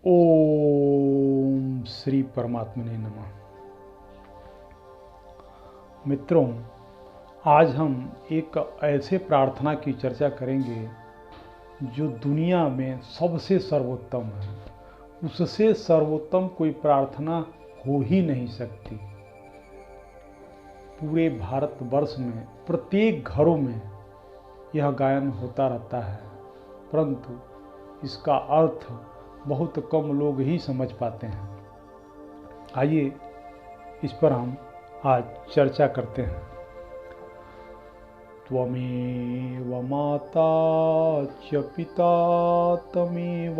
ओम श्री परमात्मने नमः। मित्रों, आज हम एक ऐसे प्रार्थना की चर्चा करेंगे जो दुनिया में सबसे सर्वोत्तम है। उससे सर्वोत्तम कोई प्रार्थना हो ही नहीं सकती। पूरे भारतवर्ष में प्रत्येक घरों में यह गायन होता रहता है, परंतु इसका अर्थ बहुत कम लोग ही समझ पाते हैं। आइए इस पर हम आज चर्चा करते हैं। त्वमेव माता च पिता तमेव,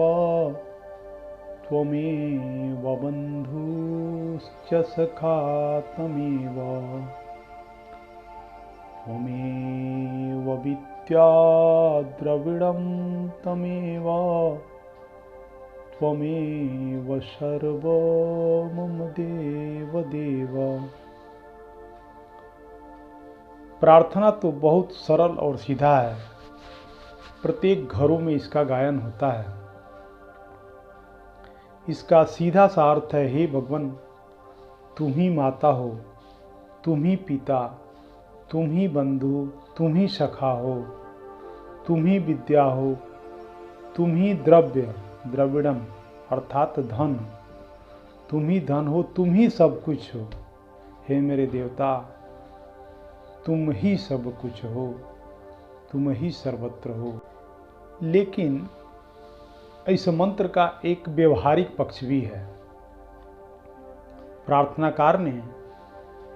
त्वमेव बन्धुश्च सखा तमेव, त्वमेव विद्या द्रविणं तमेव, त्वमेव सर्वं मम देव देव। प्रार्थना तो बहुत सरल और सीधा है। प्रत्येक घरों में इसका गायन होता है। इसका सीधा सा अर्थ है, हे भगवान, तुम ही माता हो, तुम ही पिता, तुम ही बंधु, तुम ही सखा हो, तुम ही विद्या हो, तुम ही द्रव्य द्रविड़म अर्थात धन, तुम ही धन हो, तुम ही सब कुछ हो। हे मेरे देवता, तुम ही सब कुछ हो, तुम ही सर्वत्र हो। लेकिन इस मंत्र का एक व्यवहारिक पक्ष भी है। प्रार्थनाकार ने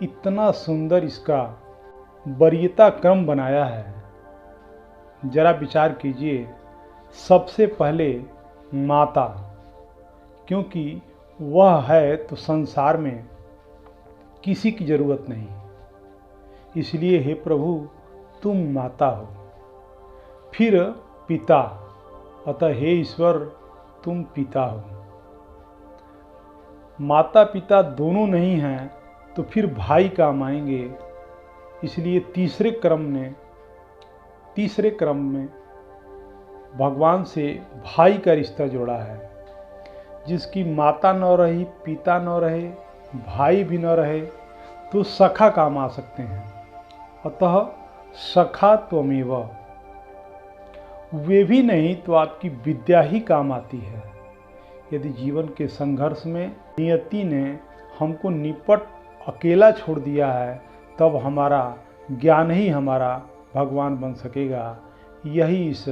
इतना सुंदर इसका वरीयता क्रम बनाया है। जरा विचार कीजिए। सबसे पहले माता, क्योंकि वह है तो संसार में किसी की जरूरत नहीं, इसलिए हे प्रभु तुम माता हो। फिर पिता, अतः हे ईश्वर तुम पिता हो। माता पिता दोनों नहीं हैं तो फिर भाई काम आएंगे, इसलिए तीसरे क्रम में भगवान से भाई का रिश्ता जोड़ा है। जिसकी माता न रही, पिता न रहे, भाई भी न रहे, तो सखा काम आ सकते हैं। अतः सखा त्वमेव। वे भी नहीं तो आपकी विद्या ही काम आती है। यदि जीवन के संघर्ष में नियति ने हमको निपट अकेला छोड़ दिया है, तब हमारा ज्ञान ही हमारा भगवान बन सकेगा। यही इस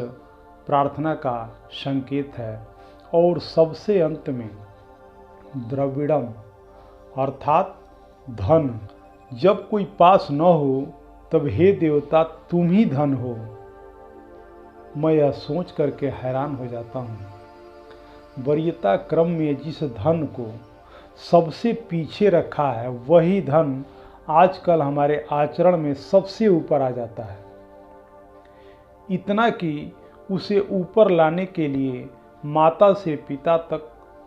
प्रार्थना का संकेत है। और सबसे अंत में द्रविड़म अर्थात धन। जब कोई पास न हो तब हे देवता तुम ही धन हो। मैं यह सोच करके हैरान हो जाता हूँ। वरीयता क्रम में जिस धन को सबसे पीछे रखा है, वही धन आजकल हमारे आचरण में सबसे ऊपर आ जाता है। इतना कि उसे ऊपर लाने के लिए माता से पिता तक,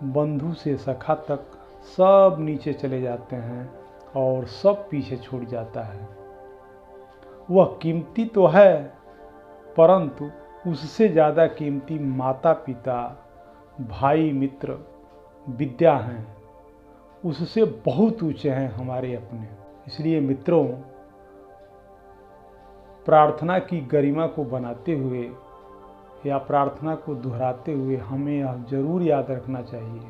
बंधु से सखा तक सब नीचे चले जाते हैं और सब पीछे छूट जाता है। वह कीमती तो है, परंतु उससे ज़्यादा कीमती माता पिता, भाई मित्र, विद्या हैं। उससे बहुत ऊंचे हैं हमारे अपने। इसलिए मित्रों, प्रार्थना की गरिमा को बनाते हुए या प्रार्थना को दोहराते हुए हमें यह जरूर याद रखना चाहिए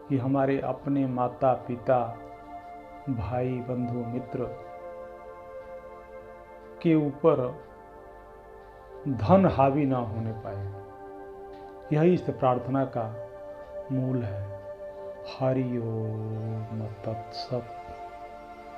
कि हमारे अपने माता पिता, भाई बंधु मित्र के ऊपर धन हावी ना होने पाए। यही इस प्रार्थना का मूल है। हरि ओम तत्सत।